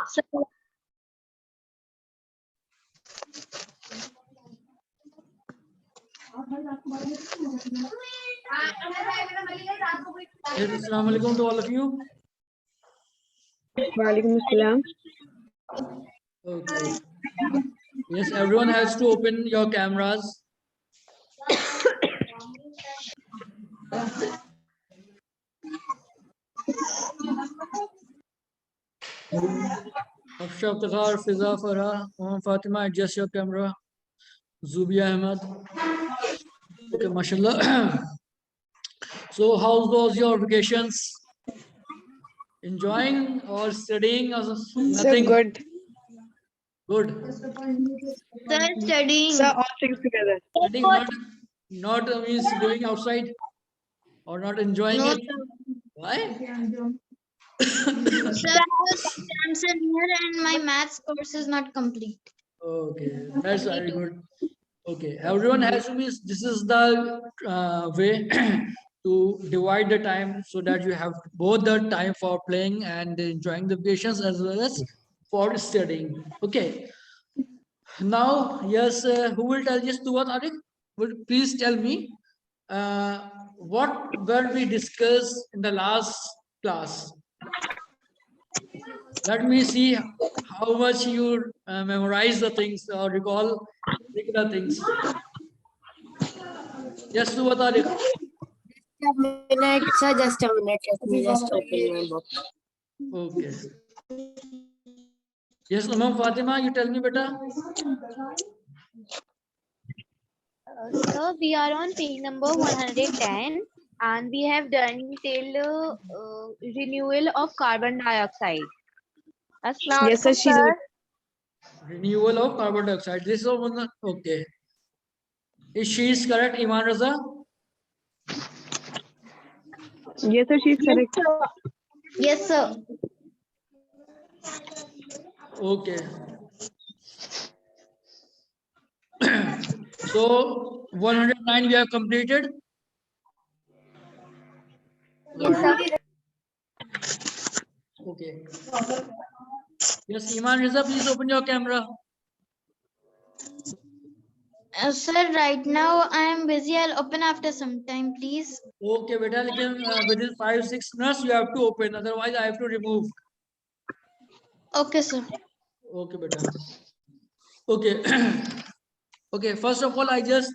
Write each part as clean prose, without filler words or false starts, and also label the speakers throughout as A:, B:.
A: Sir,
B: Yes, Assalamu alaikum to all of you.
C: Walaikum Assalam.
B: Okay. Yes, everyone has to open your cameras. Afshar, Taghar, Fiza, Farah, Fatima, adjust your camera. Zubia Ahmad. Okay, mashallah. So, how was your vacations? Enjoying or studying or
C: Sir,
B: nothing?
C: good.
B: Good.
A: sir, studying.
C: Sir, all things together.
B: Studying not means going outside or not enjoying
A: No,
B: it. Why?
A: sir, exams are near and my maths course is not complete.
B: Okay, that's very good. Okay, everyone has to be. This is the way to divide the time so that you have both the time for playing and enjoying the vacations as well as for studying. Okay. Now, yes, who will tell this to what, Arik? Would please tell me what were we discussed in the last class? Let me see how much you memorize the things or recall the things. Yes, to what, Arik?
D: Sir, just a minute. Let me just open my book.
B: Okay. Yes, Umam Fatima, you tell me, beta.
E: So we are on page number 110 and we have done till renewal of carbon dioxide. Assalamu
C: Yes, sir,
E: alaikum,
C: she's
B: Renewal of carbon dioxide. This is one. Okay. Is she is correct, Iman Raza?
C: yes, sir, she's correct.
A: Yes, sir.
B: Okay. So 109 we have completed.
E: Yes, sir.
B: Okay. Yes, Iman Raza, please open your camera.
A: Sir, right now I am busy. I'll open after some time, please.
B: Okay, beta, within 5-6 minutes you have to open. Otherwise, I have to remove.
A: Okay, sir.
B: Okay, beta. Okay. Okay. First of all, I just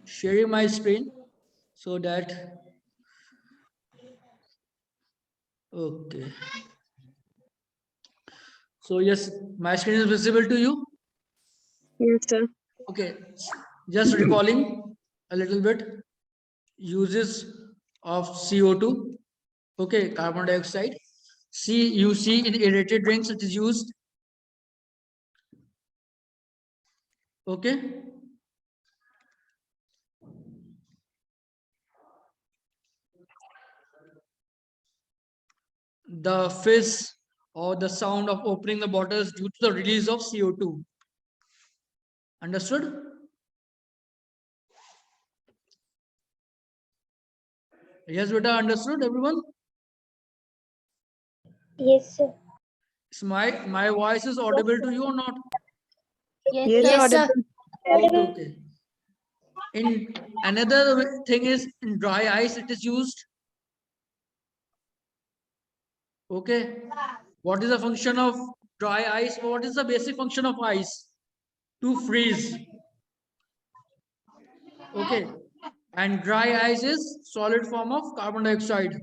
B: sharing my screen so that. Okay. So yes, my screen is visible to you.
C: Yes, sir.
B: Okay. Just recalling a little bit uses of CO2. Okay, carbon dioxide. You see in aerated drinks it is used. Okay. The fizz or the sound of opening the bottles due to the release of CO2. Understood? Yes, beta, understood everyone?
E: Yes, sir.
B: Is my voice is audible to you or not?
E: Yes,
C: Yes, sir,
A: Yes, sir.
C: audible.
B: Okay, okay. In another thing is in dry ice it is used. Okay. What is the function of dry ice? What is the basic function of ice? To freeze. Okay. And dry ice is solid form of carbon dioxide.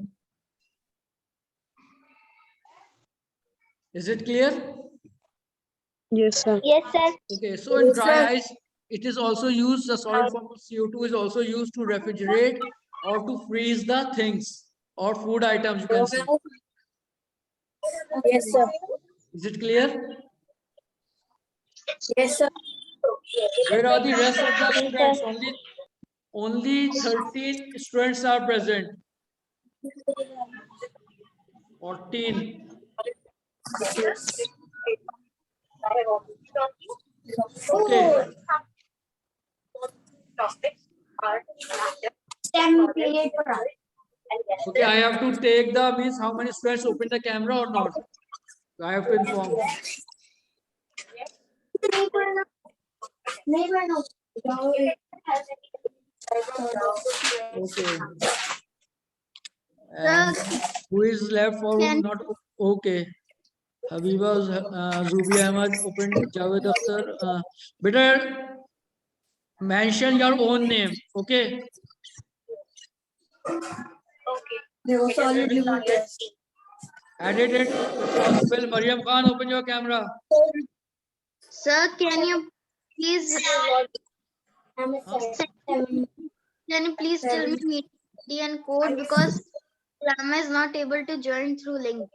B: Is it clear?
C: Yes, sir.
E: Yes, sir.
B: Okay. So in dry ice, it is also used, the solid form of CO2 is also used to refrigerate or to freeze the things or food items, you can say.
D: Yes, sir.
B: Is it clear?
D: Yes, sir.
B: Where are the rest of the students? Only 13 students are present. 14. Okay. Okay, I have to take the means how many students open the camera or not. I have to inform. Okay. And who is left for
A: Can-
B: not okay? Habiba, Zubi Ahmad opened Javed Akhtar. Better mention your own name. Okay. Edit it if possible. Mariam Khan, open your camera.
A: Sir, can you please tell me meeting ID and code, because Rama is not able to join through link.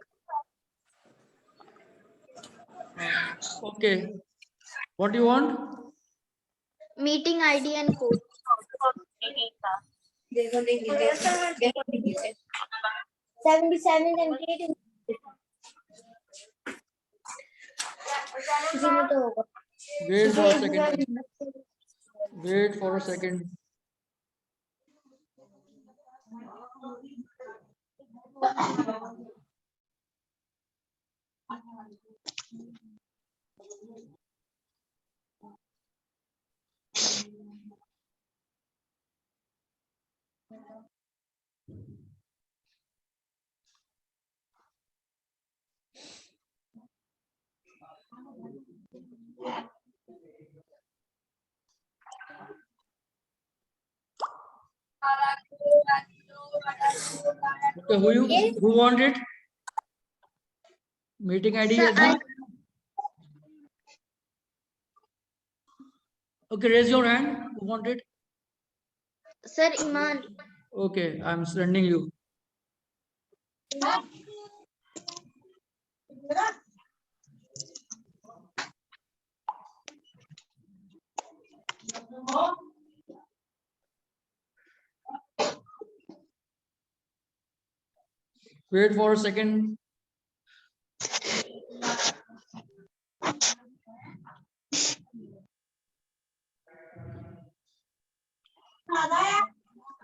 B: Okay. What do you want?
A: Meeting ID and code.
F: 77 and 8
B: Wait for a second. Wait for a second. Okay, who want it? Meeting ID
A: Sir,
B: again? Okay, raise your hand. Who want it?
A: Sir, Iman.
B: Okay, I'm sending you. Wait for a second.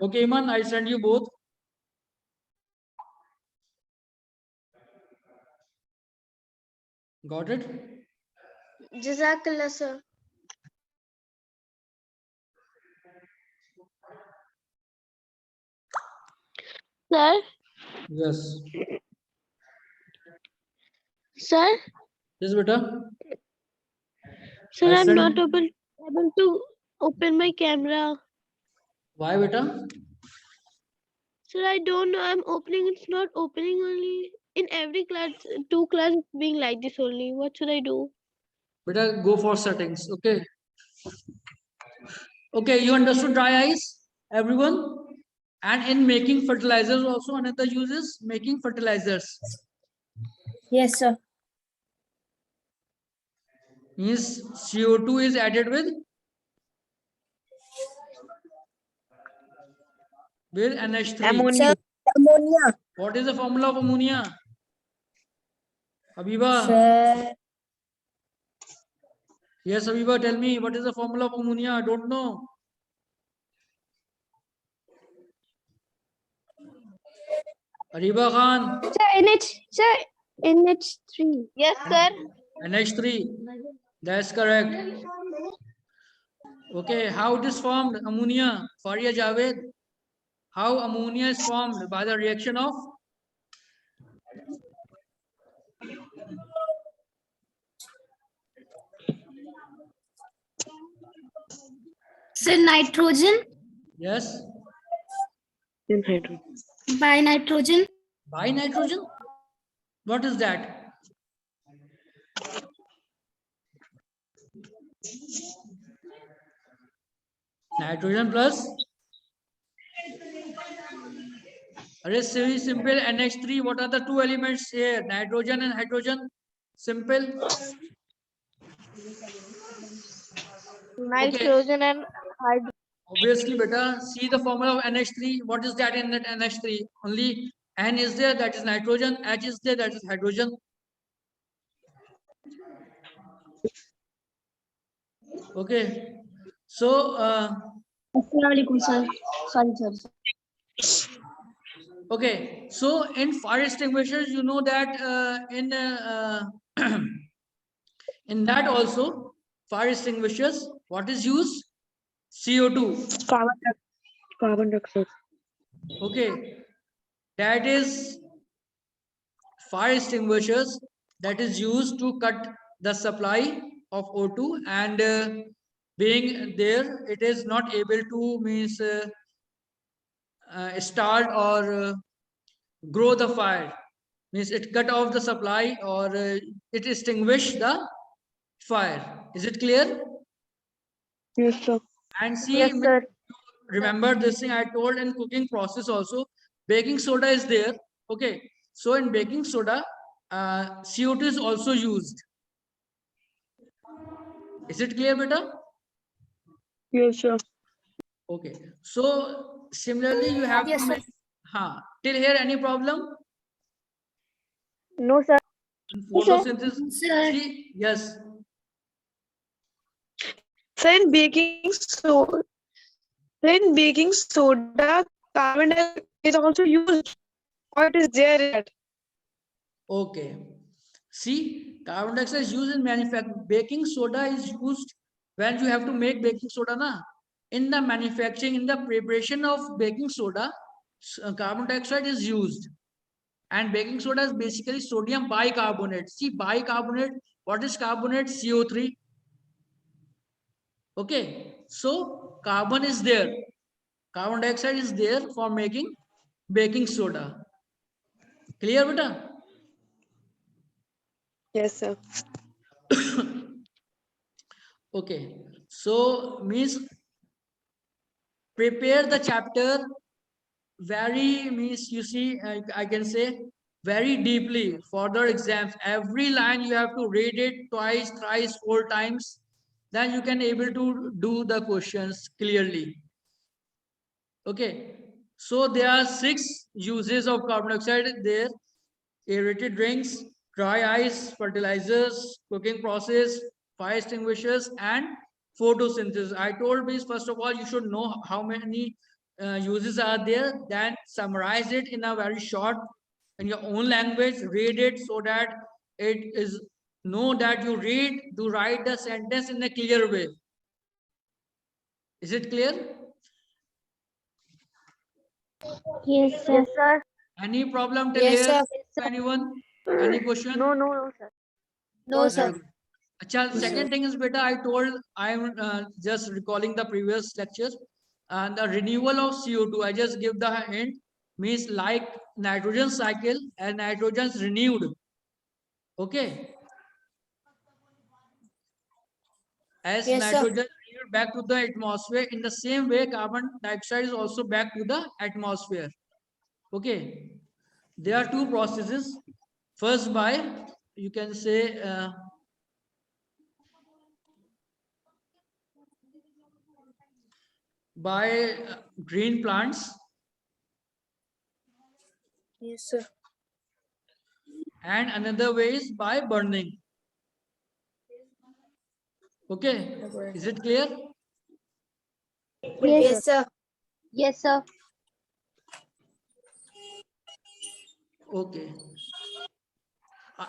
B: Okay, Iman, I send you both. Got it?
A: Jazakallah, sir.
G: Sir,
B: Yes.
G: sir,
B: Yes, beta.
G: sir,
B: I
G: I'm
B: sent-
G: not able to open my camera.
B: Why, beta?
G: Sir, I don't know. I'm opening. It's not opening only. In every class, 2 class it's being like this only. What should I do?
B: Beta, go for settings. Okay. Okay, you understood dry ice, everyone? And in making fertilizers also, another use is making fertilizers.
F: Yes, sir.
B: Means CO2 is added with NH3.
C: Ammonia.
F: Ammonia.
B: What is the formula of ammonia? Habiba.
F: Sir.
B: Yes, Habiba, tell me what is the formula of ammonia? I don't know. Habiba Khan.
G: Sir, NH3.
E: Yes, sir.
B: NH3. That's correct. Okay, how it is formed? Ammonia. Faria Javed. How ammonia is formed? By the reaction of?
A: Sir, nitrogen.
B: Yes.
C: In hydrogen.
A: By nitrogen.
B: By nitrogen? What is that? Nitrogen plus? It's very simple. NH3. What are the two elements here? Nitrogen and hydrogen. Simple.
E: Nitrogen and hydrogen.
B: Obviously, beta. See the formula of NH3. What is that in that NH3? Only N is there, that is nitrogen. H is there, that is hydrogen. Okay. So,
A: Assalamualaikum, sir. Sorry, sir.
B: Okay, so in fire extinguishers, you know that in that also fire extinguishers, what is used? CO2.
C: Carbon dioxide.
B: Okay, that is fire extinguishers that is used to cut the supply of O2, and being there, it is not able to means start or grow the fire, means it cut off the supply or it extinguish the fire. Is it clear?
C: Yes, sir.
B: And see,
F: Yes, sir.
B: remember this thing I told in cooking process also, baking soda is there. Okay, so in baking soda, CO2 is also used. Is it clear, beta?
C: Yes, sir.
B: Okay, so similarly you have
F: Yes,
B: to
F: sir.
B: make, till here any problem?
F: No, sir.
B: In photosynthesis, see, yes,
H: So in baking soda, carbon dioxide is also used. What is there in it?
B: okay. See, carbon dioxide is used in manufacturing. Baking soda is used when you have to make baking soda, na? In the manufacturing, in the preparation of baking soda, carbon dioxide is used. And baking soda is basically sodium bicarbonate. See, bicarbonate, what is carbonate? CO3. Okay, so carbon is there. Carbon dioxide is there for making baking soda. Clear, beta?
H: Yes, sir.
B: Okay, so means prepare the chapter very, means you see, I can say very deeply for the exams. Every line you have to read it twice, thrice, 4 times. Then you can able to do the questions clearly. Okay, so there are 6 uses of carbon dioxide there: aerated drinks, dry ice, fertilizers, cooking process, fire extinguishers, and photosynthesis. I told me, first of all, you should know how many uses are there, then summarize it in a very short, in your own language, read it so that it is know that you read to write the sentence in a clear way. Is it clear?
F: Yes, sir. Yes, sir.
B: Any problem till
F: Yes,
B: here?
F: sir.
B: Anyone? Any question?
F: No, sir. No, sir.
B: Acha, second thing is, beta, I told I am just recalling the previous lecture, and the renewal of CO2. I just give the hint, means like nitrogen cycle, and nitrogen is renewed. Okay, as
F: Yes, sir.
B: nitrogen renewed back to the atmosphere, in the same way, carbon dioxide is also back to the atmosphere. Okay, there are 2 processes. First, by you can say. By green plants,
F: Yes, sir.
B: and another way is by burning. Okay, is it clear?
F: Yes, sir.
E: Yes, sir.
B: Okay. Uh,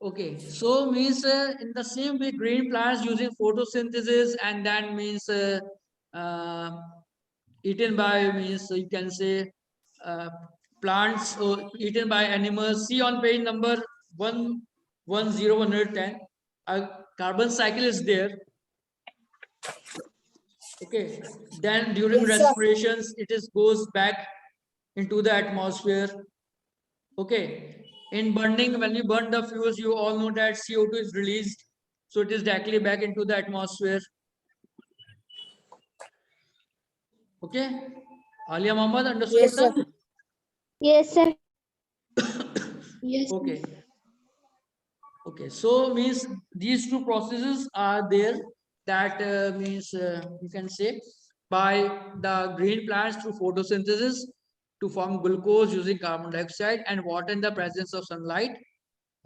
B: okay, so means in the same way, green plants using photosynthesis, and then means uh, eaten by, means you can say plants or eaten by animals. See on page number 110, a carbon cycle is there. Okay, then during
F: Yes, sir.
B: respirations it is goes back into the atmosphere. Okay, in burning, when you burn the fuels, you all know that CO2 is released, so it is directly back into the atmosphere. Okay, Alia Mohammed, understood?
F: Yes, sir.
B: Beta?
F: Yes, sir.
G: Yes.
B: Okay. Okay, so means these 2 processes are there, that means you can say by the green plants through photosynthesis to form glucose using carbon dioxide and water in the presence of sunlight.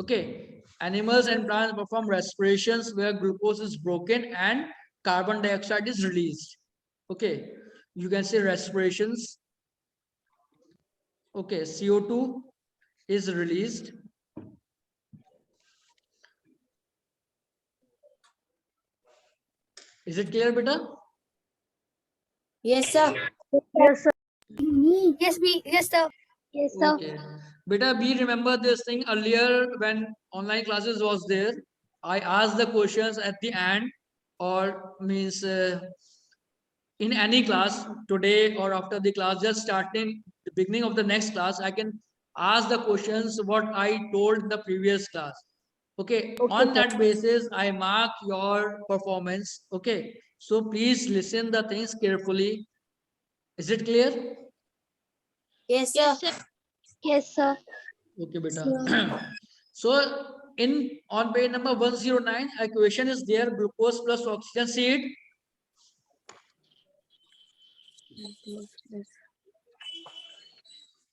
B: Okay, animals and plants perform respirations where glucose is broken and carbon dioxide is released. Okay, you can say respirations. Okay, CO2 is released. Is it clear, beta?
F: Yes, sir.
A: Yes, sir.
F: Yes, sir. Yes, sir.
B: Okay. Beta, we remember this thing earlier when online classes was there. I asked the questions at the end, or means in any class today or after the class, just starting the beginning of the next class, I can ask the questions what I told in the previous class. Okay, on that basis, I mark your performance. Okay, so please listen the things carefully. Is it clear?
F: Yes, sir.
A: Yes, sir.
B: Okay, beta. So in on page number 109, a question is there: glucose plus oxygen. See it.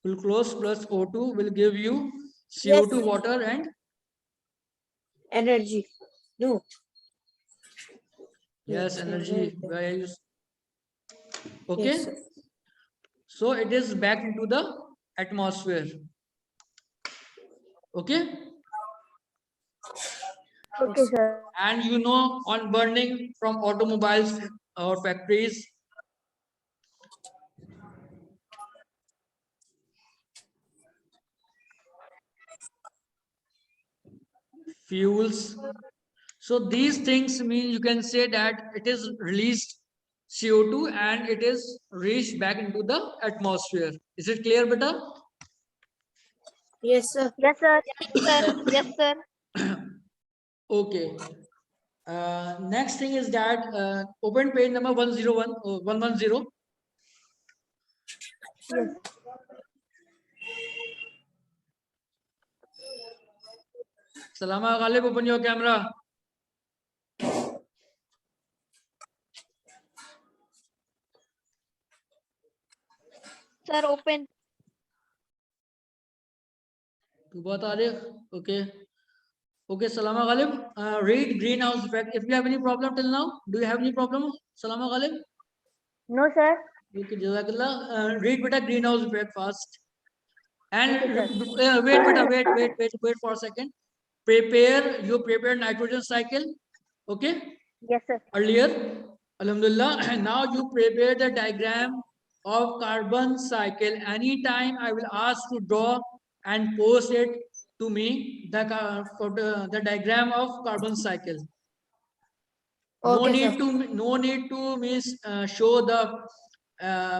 B: Glucose plus O2 will give you CO2, water, and
F: Energy. No.
B: yes, energy. Where you okay?
F: Yes, sir.
B: So it is back into the atmosphere. Okay.
A: Okay, sir.
B: And you know, on burning from automobiles or factories, fuels. So these things mean you can say that it is released CO2 and it is reached back into the atmosphere. Is it clear, beta?
F: Yes, sir.
A: Yes, sir.
E: Yes, sir.
B: Okay. Next thing is that open page number 101, 110.
A: Yes.
B: Salama Ghalib, open your camera.
E: Sir, open.
B: Tuba Tariq. Okay. Okay, Salama Ghalib. Read greenhouse effect. If you have any problem till now, do you have any problem? Salama Ghalib.
A: No, sir.
B: Okay, Jazakallah. Read beta greenhouse effect fast. And
A: Okay,
B: wait, beta, wait for a second. You prepare nitrogen cycle. Okay.
A: Yes, sir.
B: Earlier, Alhamdulillah. Now you prepare the diagram of carbon cycle. Anytime I will ask to draw and post it to me the diagram of carbon cycle.
F: Okay,
B: No need to means show the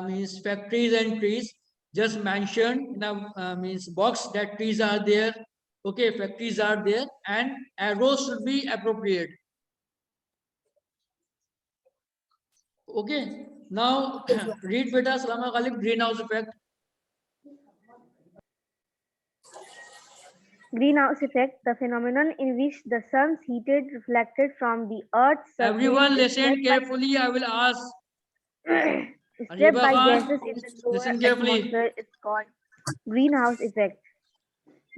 B: means factories and trees. Just mention in a means box that trees are there. Okay, factories are there, and arrows should be appropriate. Okay, now read beta Salama Ghalib greenhouse effect.
A: Greenhouse effect, the phenomenon in which the sun's heat reflected from the Earth's surface
B: Everyone
A: is
B: listen carefully. I will ask.
A: stripped by
B: Khan,
A: gases in the lower
B: listen carefully.
A: atmosphere is called greenhouse effect.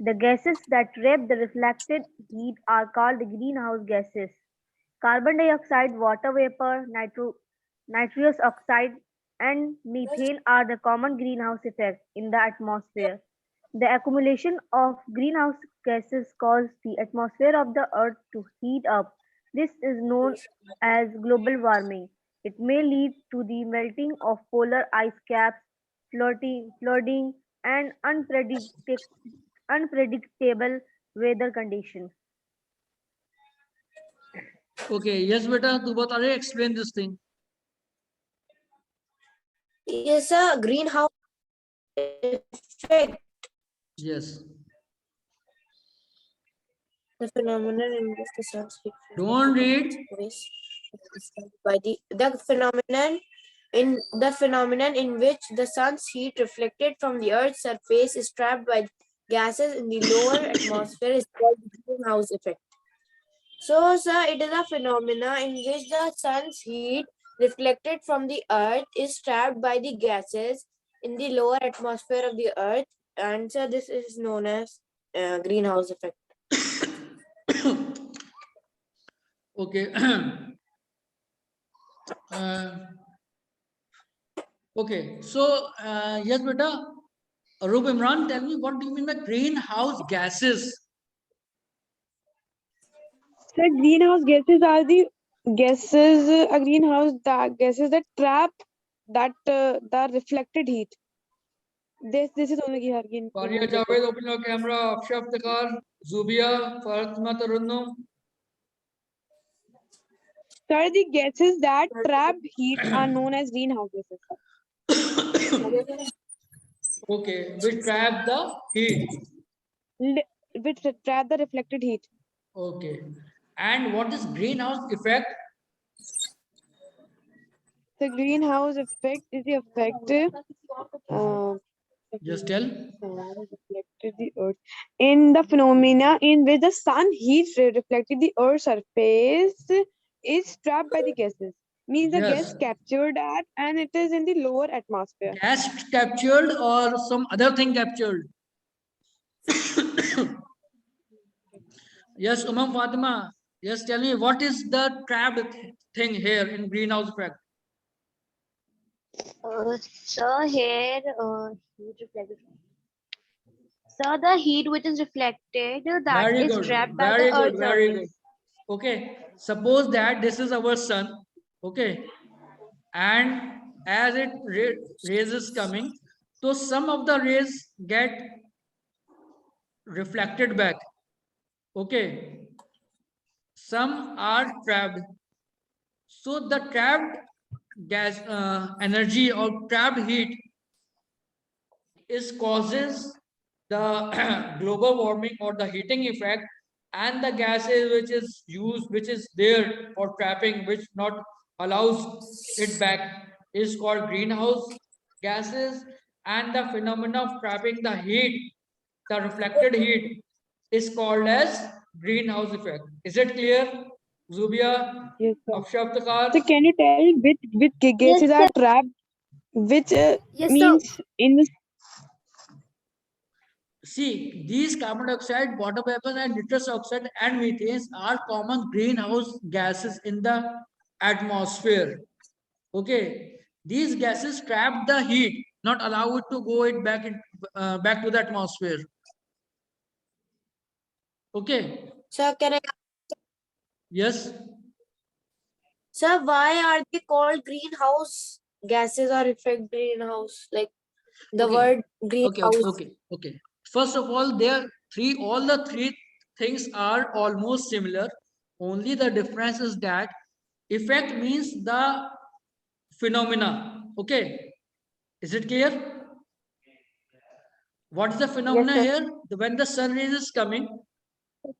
A: The gases that trap the reflected heat are called the greenhouse gases. Carbon dioxide, water vapor, nitrous oxide, and methane are the common greenhouse effects in the atmosphere. The accumulation of greenhouse gases causes the atmosphere of the Earth to heat up. This is known as global warming. It may lead to the melting of polar ice caps, flooding, and unpredictable weather conditions.
B: Okay, yes, beta. Tu batare explain this thing.
F: Yes, sir. Greenhouse effect.
B: Yes.
F: The phenomenon in which the sun's heat
B: Don't read.
F: by the phenomenon in which the sun's heat reflected from the Earth's surface is trapped by gases in the lower atmosphere is called the greenhouse effect. So, sir, it is a phenomena in which the sun's heat reflected from the Earth is trapped by the gases in the lower atmosphere of the Earth, and so this is known as greenhouse effect.
B: Okay. Okay, so yes, beta. Arup Imran, tell me what do you mean by greenhouse gases?
H: So greenhouse gases are the gases, gases that trap the reflected heat. This is only here in
B: Faria
H: greenhouse
B: Javed,
H: gases.
B: open your camera. Afshaf Takar, Zubia, Fatima Tarunno.
H: So the gases that trap heat are known as greenhouse gases.
B: Okay, which trap the heat.
H: Which trap the reflected heat.
B: Okay, and what is greenhouse effect?
H: The greenhouse effect is the effect
B: Just tell.
H: reflected the earth in the phenomena in which the sun heat reflected the earth's surface is trapped by the gases. Means the gas
B: Yes,
H: captured that and it is in the lower atmosphere.
B: gas captured or some other thing captured. Yes, Fatima. Yes, tell me what is the trapped thing here in greenhouse effect?
E: So here, heat reflected. So the heat which is reflected that
B: Very
E: is
B: good,
E: trapped by the
B: very good,
E: Earth's
B: very good.
E: surface.
B: Okay, suppose that this is our sun. Okay, and as it rays is coming, so some of the rays get reflected back. Okay, some are trapped. So the trapped gas energy or trapped heat is causes the global warming or the heating effect, and the gases which is used, which is there for trapping, which not allows it back, is called greenhouse gases. And the phenomena of trapping the heat, the reflected heat, is called as greenhouse effect. Is it clear, Zubia,
H: Yes, sir.
B: Afshaf Takar?
H: So can you tell which gases are trapped? Which
F: Yes, sir.
H: means in the
B: See, these carbon dioxide, water vapor, and nitrous oxide and methane are common greenhouse gases in the atmosphere. Okay, these gases trap the heat, not allow it to go it back to the atmosphere. Okay.
F: Sir, can I?
B: Yes.
F: Sir, why are they called greenhouse gases or effect greenhouse? Like the
B: Okay.
F: word
B: Okay. Okay.
F: greenhouse.
B: Okay. Okay. First of all, all the three things are almost similar. Only the difference is that effect means the phenomena. Okay, is it clear? What is the phenomena
H: sir.
B: here? When the sun rays is coming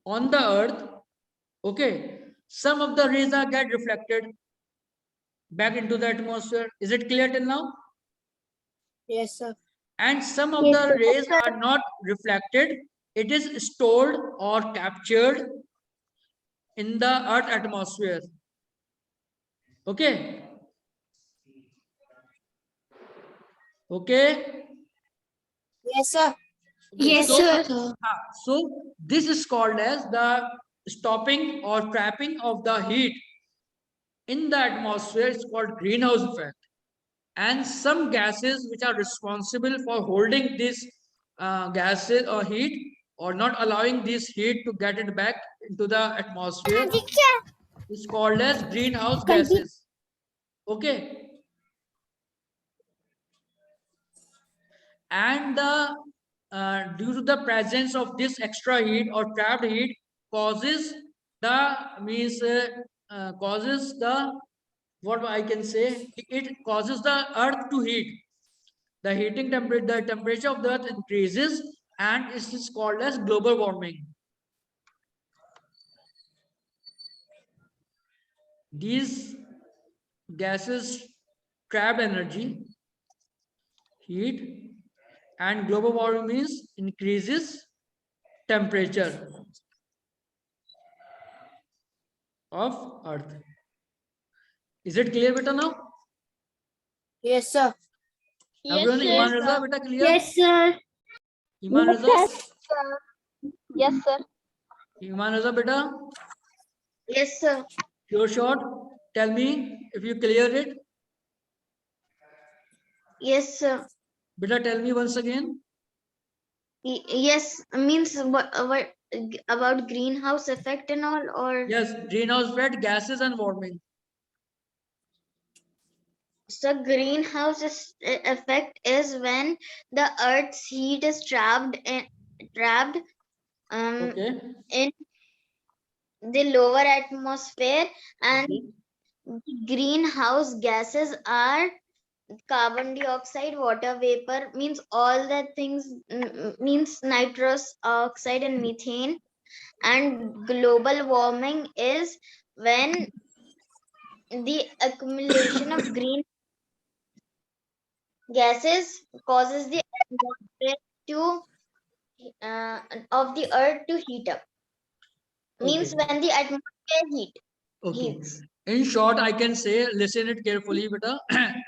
B: on the earth, okay, some of the rays are get reflected back into the atmosphere. Is it clear till now?
F: Yes, sir.
B: And some of the rays are not reflected. It is stored or captured in the earth atmosphere. Okay. Okay.
F: Yes, sir.
E: Yes,
B: So,
E: sir.
B: so this is called as the stopping or trapping of the heat in the atmosphere is called greenhouse effect. And some gases which are responsible for holding this gases or heat or not allowing this heat to get it back into the atmosphere is called as greenhouse gases. Okay. And due to the presence of this extra heat or trapped heat causes causes the what I can say, it causes the earth to heat. The the temperature of the earth increases, and it is called as global warming. These gases trap energy, heat, and global warming means increases temperature of earth. Is it clear beta now?
F: Yes, sir.
B: Everyone, Iman Raza beta clear?
E: Yes, sir.
B: Iman Raza?
E: Yes, sir.
B: Iman Raza beta?
E: Yes, sir.
B: Pure shot. Tell me if you clear it.
I: Yes, sir.
B: Beta, tell me once again.
I: Yes, means what about greenhouse effect and all, or
B: Yes, greenhouse effect, gases and warming.
I: so effect is when the Earth's heat is trapped
B: Okay.
I: in the lower atmosphere, and greenhouse gases are carbon dioxide, water vapor, means all that things, means nitrous oxide and methane. And global warming is when the accumulation of green gases causes the atmosphere to of the earth to heat up, means
B: Okay.
I: when the atmosphere
B: Okay.
I: heats.
B: In short, I can say, listen it carefully, beta.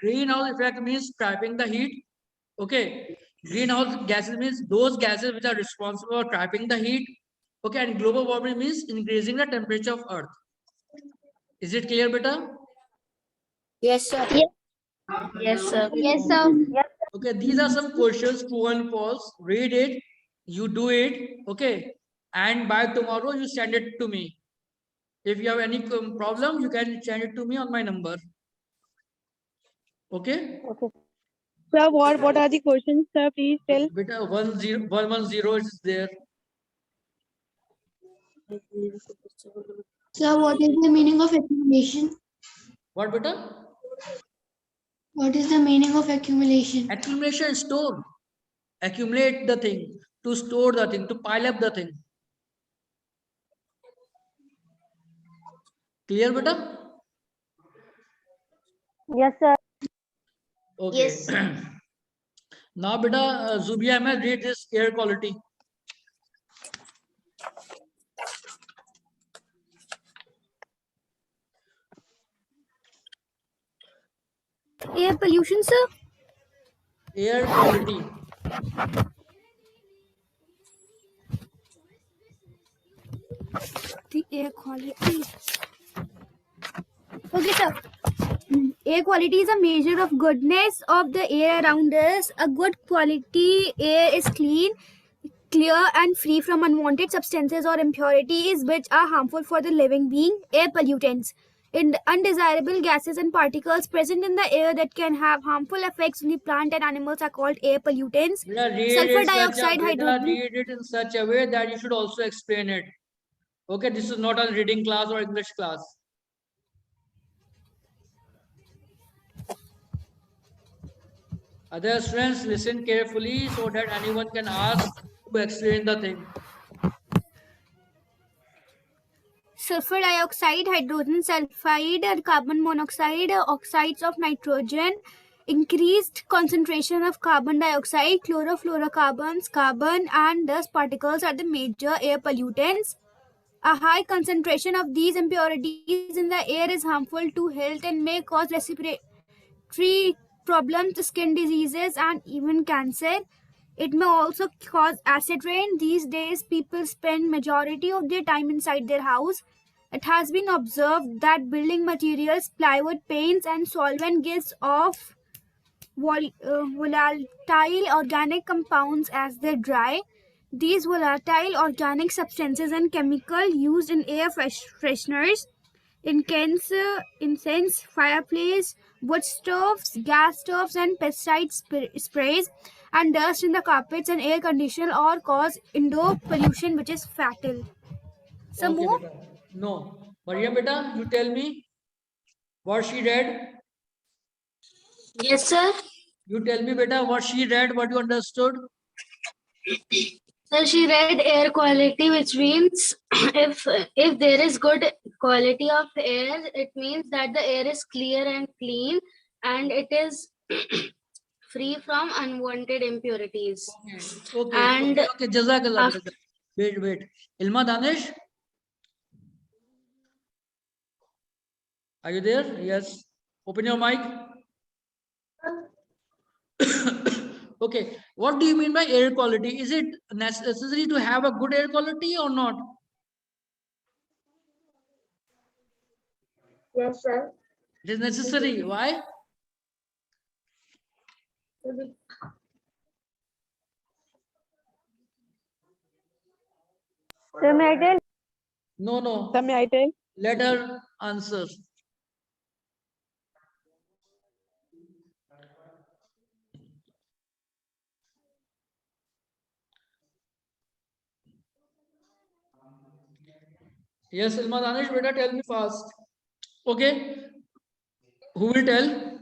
B: Greenhouse effect means trapping the heat. Okay. Greenhouse gases means those gases which are responsible for trapping the heat. Okay. And global warming means increasing the temperature of Earth. Is it clear, beta?
F: Yes, sir.
D: Yes, sir.
E: Yes, sir.
B: Okay. These are some questions, true and false. Read it. You do it. Okay. And by tomorrow, you send it to me. If you have any problem, you can send it to me on my number. Okay.
A: Okay.
H: Sir, what are the questions, sir? Please tell.
B: Beta 110 is there.
J: Sir, what is the meaning of accumulation?
B: What beta?
J: What is the meaning of accumulation?
B: Accumulation, store. Accumulate the thing, to store the thing, to pile up the thing. Clear beta?
A: Yes, sir.
B: Okay.
I: Yes.
B: Now beta, Zubia may read this air quality.
J: Air pollution, sir.
B: Air quality.
J: The air quality. Okay, sir. Air quality is a measure of goodness of the air around us. A good quality air is clear and free from unwanted substances or impurities which are harmful for the living being. Air pollutants. Undesirable gases and particles present in the air that can have harmful effects on the plant and animals are called air pollutants.
B: Beta,
J: Sulfur dioxide, hydrogen.
B: read it in such a way that you should also explain it. Okay, this is not a reading class or English class. Other students, listen carefully so that anyone can ask to explain the thing.
J: Sulfur dioxide, hydrogen sulfide, carbon monoxide, oxides of nitrogen, increased concentration of carbon dioxide, chlorofluorocarbons, carbon, and dust particles are the major air pollutants. A high concentration of these impurities in the air is harmful to health and may cause respiratory problems, skin diseases, and even cancer. It may also cause acid rain. These days, people spend majority of their time inside their house. It has been observed that building materials, plywood, paints, and solvent gives off volatile organic compounds as they dry. These volatile organic substances and chemicals used in air fresheners, incense, fireplace, wood stoves, gas stoves, and pesticide sprays, and dust in the carpets and air conditioner or cause indoor pollution, which is fatal. Some
B: Okay,
J: more?
B: beta. No. Maria beta, you tell me what she read.
D: Yes, sir.
B: You tell me beta what she read, what you understood.
J: So she read air quality, which means if there is good quality of air, it means that the air is clear and clean, and it is free from unwanted impurities.
B: Okay.
J: And
B: Okay. Jazakallah. Wait. Ilma Danish, are you there? Yes. Open your mic. Okay. What do you mean by air quality? Is it necessary to have a good air quality or not?
I: Yes, sir.
B: It is necessary. Why?
A: Sir, may I tell?
B: No, no.
H: Sir, may I tell?
B: Let her answer. Yes, Ilma Danish, better tell me fast. Okay. Who will tell?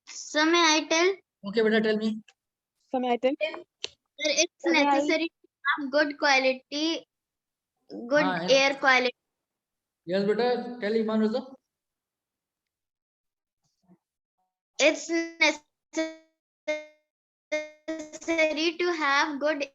I: So may I tell?
B: Okay, better tell me.
H: Sir, may I tell?
I: Sir, it's
A: Sir, may I-
I: necessary to have good quality, good
B: Ah,
I: air quality.
B: Yes, better tell Iman Raza.
I: It's necessary to have good.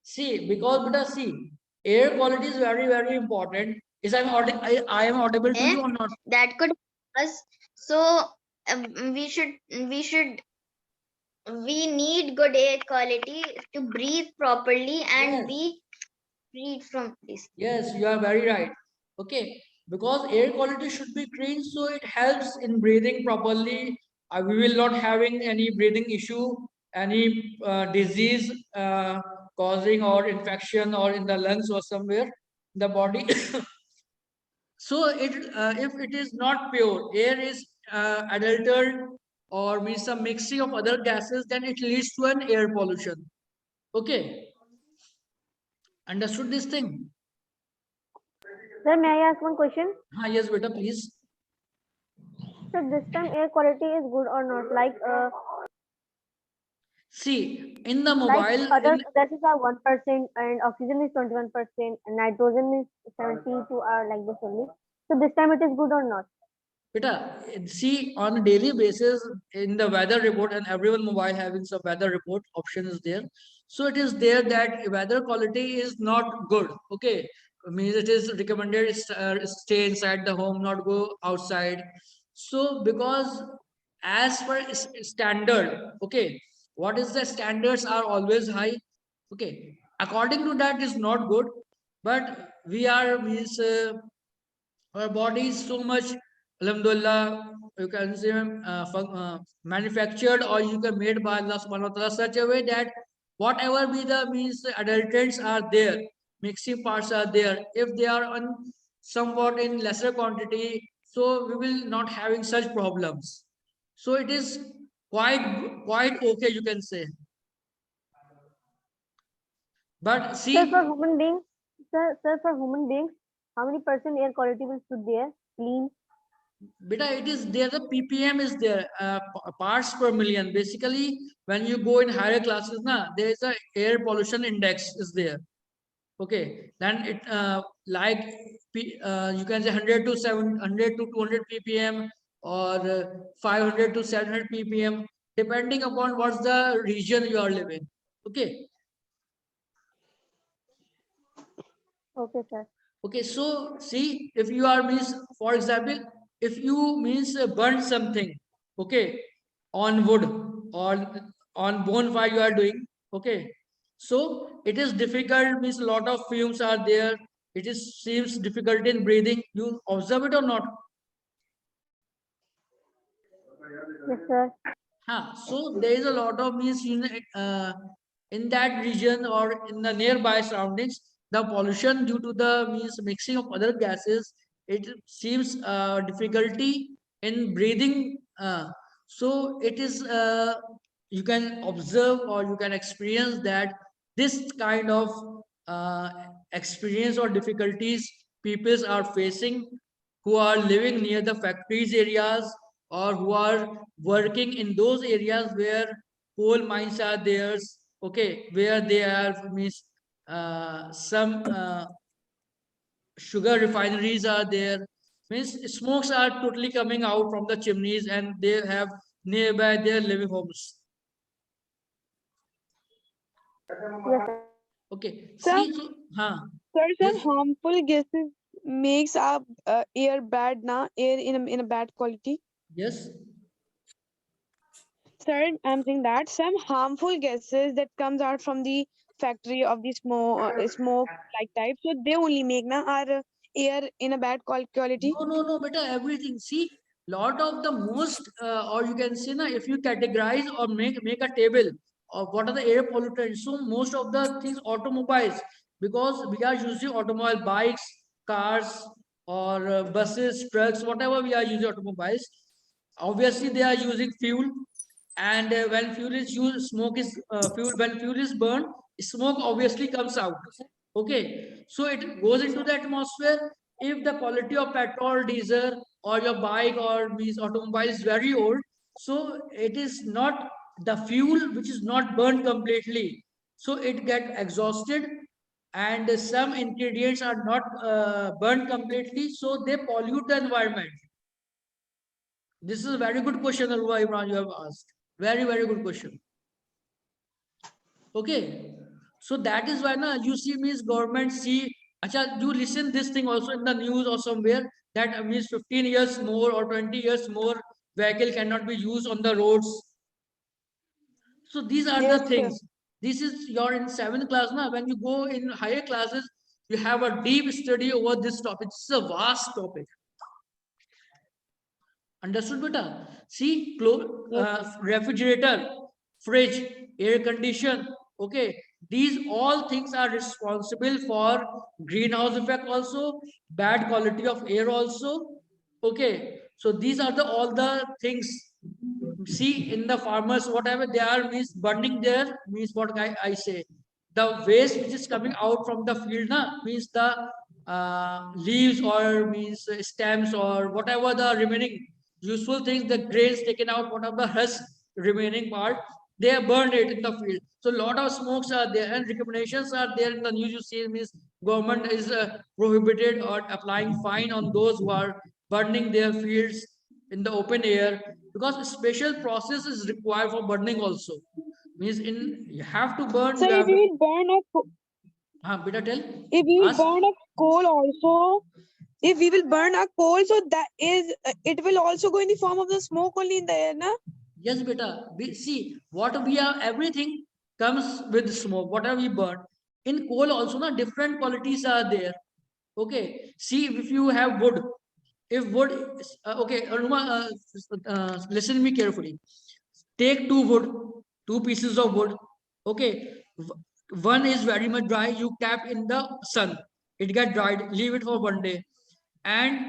B: See, because beta, see, air quality is very, very important. Is I am audible to you or not?
I: That could help us. So we need good air quality to breathe properly and
B: Yes.
I: be freed from this.
B: Yes, you are very right. Okay, because air quality should be clean, so it helps in breathing properly. We will not having any breathing issue, any disease causing or infection or in the lungs or somewhere in the body. So if it is not pure, air is adulterated or means some mixing of other gases, then it leads to an air pollution. Okay, understood this thing?
A: Sir, may I ask one question?
B: Yes, beta, please.
A: So this time air quality is good or not? Like
B: See, in the
A: like
B: mobile,
A: other
B: in,
A: gases are 1% and oxygen is 21% and nitrogen is 72 are like this only. So this time it is good or not?
B: beta, see on a daily basis in the weather report, and everyone mobile having some weather report option is there. So it is there that weather quality is not good. Okay, means it is recommended stay inside the home, not go outside. So because as per standard, okay, what is the standards are always high. Okay, according to that is not good, but we are means. Our body is so much, alhamdulillah, you can say manufactured or you can made by Allah subhanahu wa ta'ala such a way that whatever be the means adulterants are there, mixing parts are there. If they are on somewhat in lesser quantity, so we will not having such problems. So it is quite okay, you can say. But
A: Sir,
B: see,
A: for human beings, sir, for human beings, how many percent air quality will should there? Clean.
B: beta, it is there, the ppm is there, parts per million. Basically when you go in higher classes na, there is a air pollution index is there. Okay, then it like you can say 100 to 700 to 200 ppm or 500 to 700 ppm depending upon what's the region you are living. Okay.
A: Okay, sir.
B: Okay, so see, if you are means, for example, if you means burn something, okay, on wood or on bonfire you are doing, okay, so it is difficult, means a lot of fumes are there. It is seems difficult in breathing. You observe it or not?
A: Yes, sir.
B: So there is a lot of means in that region or in the nearby surroundings, the pollution due to the means mixing of other gases, it seems difficulty in breathing. So it is you can observe or you can experience that this kind of uh, experience or difficulties peoples are facing who are living near the factories areas or who are working in those areas where coal mines are there, okay, where they are means some sugar refineries are there, means smokes are totally coming out from the chimneys and they have nearby their living homes.
A: Yes, sir.
B: Okay,
H: Sir,
B: see, so,
H: sir, some
B: yes,
H: harmful gases makes our air bad na, air in a bad quality.
B: yes,
H: Sir, I'm saying that some harmful gases that comes out from the factory of the smoke like type, so they only make na our air in a bad quality?
B: No, beta, everything. See, lot of the most, or you can say, na, if you categorize or make a table of what are the air pollutants. So most of the things automobiles, because we are using automobile, bikes, cars, or buses, trucks, whatever we are using automobiles. Obviously, they are using fuel, and when fuel is used, smoke is fuel. When fuel is burned, smoke obviously comes out. Okay, so it goes into the atmosphere. If the quality of petrol, diesel, or your bike or means automobile is very old, so it is not the fuel which is not burned completely. So it get exhausted, and some ingredients are not burned completely, so they pollute the environment. This is a very good question, Arwa Imran, you have asked. Very, very good question. Okay. So that is why now you see means government see, acha, you listen this thing also in the news or somewhere that means 15 years more or 20 years more vehicle cannot be used on the roads. So these are
H: Yes,
B: the
H: sir.
B: things. This is you're in 7th class now. When you go in higher classes, you have a deep study over this topic. It's a vast topic. Understood, beta? See, refrigerator, fridge, air condition. Okay, these all things are responsible for greenhouse effect also, bad quality of air also. Okay, so these are the all the things. See, in the farmers, whatever they are means burning there means what I say. The waste which is coming out from the field means the leaves or means stems or whatever the remaining useful things, the grains taken out, whatever the husk remaining part, they have burned it in the field. So a lot of smokes are there and recommendations are there in the news. You see, means government is prohibited or applying fine on those who are burning their fields in the open air, because a special process is required for burning also. Means in you have to burn.
H: So
B: You
H: if
B: have
H: we
B: to.
H: will burn
B: Beta, tell.
H: if we will
B: Ask.
H: burn a coal also, if we will burn a coal, so that is it will also go in the form of the smoke only in the air, na?
B: Yes, beta. We see what we are. Everything comes with smoke. Whatever we burn in coal also, na different qualities are there. Okay. See, if you have wood, if wood, okay, Aruma, listen to me carefully. Take two pieces of wood. Okay, one is very much dry. You kept in the sun. It get dried. Leave it for one day, and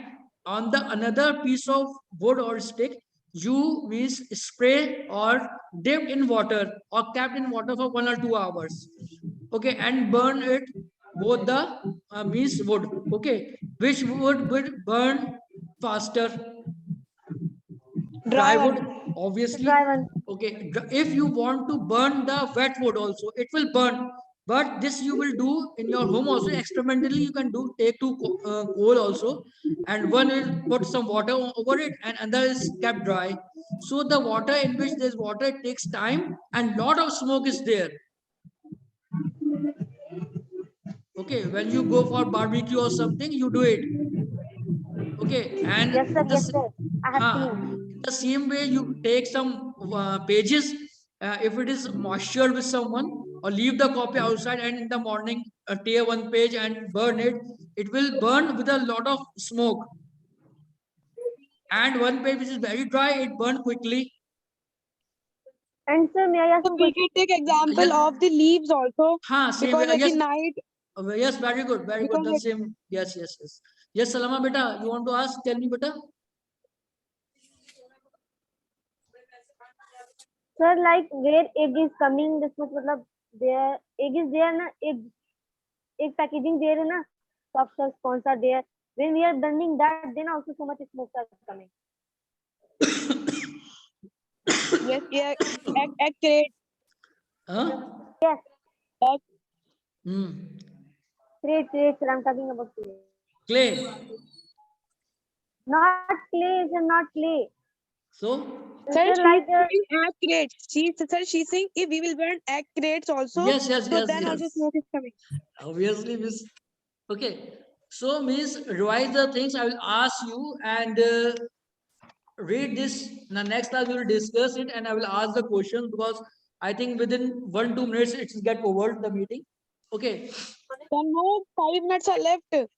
B: on the another piece of wood or stick, you means spray or dip in water or kept in water for 1 or 2 hours. Okay, and burn it both the means wood. Okay, which wood will burn faster? Dry wood, obviously.
A: Dry one.
B: Okay, if you want to burn the wet wood also, it will burn. But this you will do in your home also. Experimentally, you can do take two coal also, and one will put some water over it, and another is kept dry. So the water in which there's water, it takes time, and lot of smoke is there. Okay, when you go for barbecue or something, you do it. Okay, and
A: Yes, sir. Yes, sir. I have seen.
B: the same way you take some pages, if it is moisture with someone, or leave the copy outside and in the morning tear one page and burn it, it will burn with a lot of smoke. And one page which is very dry, it burn quickly.
A: And sir, may I ask
H: So
A: one
H: we
A: question?
H: can take example
B: Yeah.
H: of the leaves also,
B: Same
H: because
B: way,
H: at the
B: yes.
H: night,
B: Yes, very good, very good.
H: because
B: The same. Yes. Yes, Salama beta, you want to ask? Tell me, beta.
A: Sir, like where egg is coming, this much मतलब there egg is there na, egg packaging there है ना, soft cells कौन सा there. When we are burning that, then also so much smoke are coming.
H: yes, yeah, accurate.
B: Huh?
A: Yes,
B: Hmm.
A: great, sir. I'm talking about clay.
B: Clay.
A: Not clay, sir, not clay.
B: So?
H: Sir,
A: Sir, like
H: egg crates. She's saying if we will burn egg crates also,
B: Yes.
H: so then also smoke is coming.
B: Obviously, miss. Okay. So, miss, revise the things I will ask you and read this. In the next class, we will discuss it and I will ask the questions, because I think within 1-2 minutes it will get over the meeting. Okay.
H: Then no, 5 minutes are left.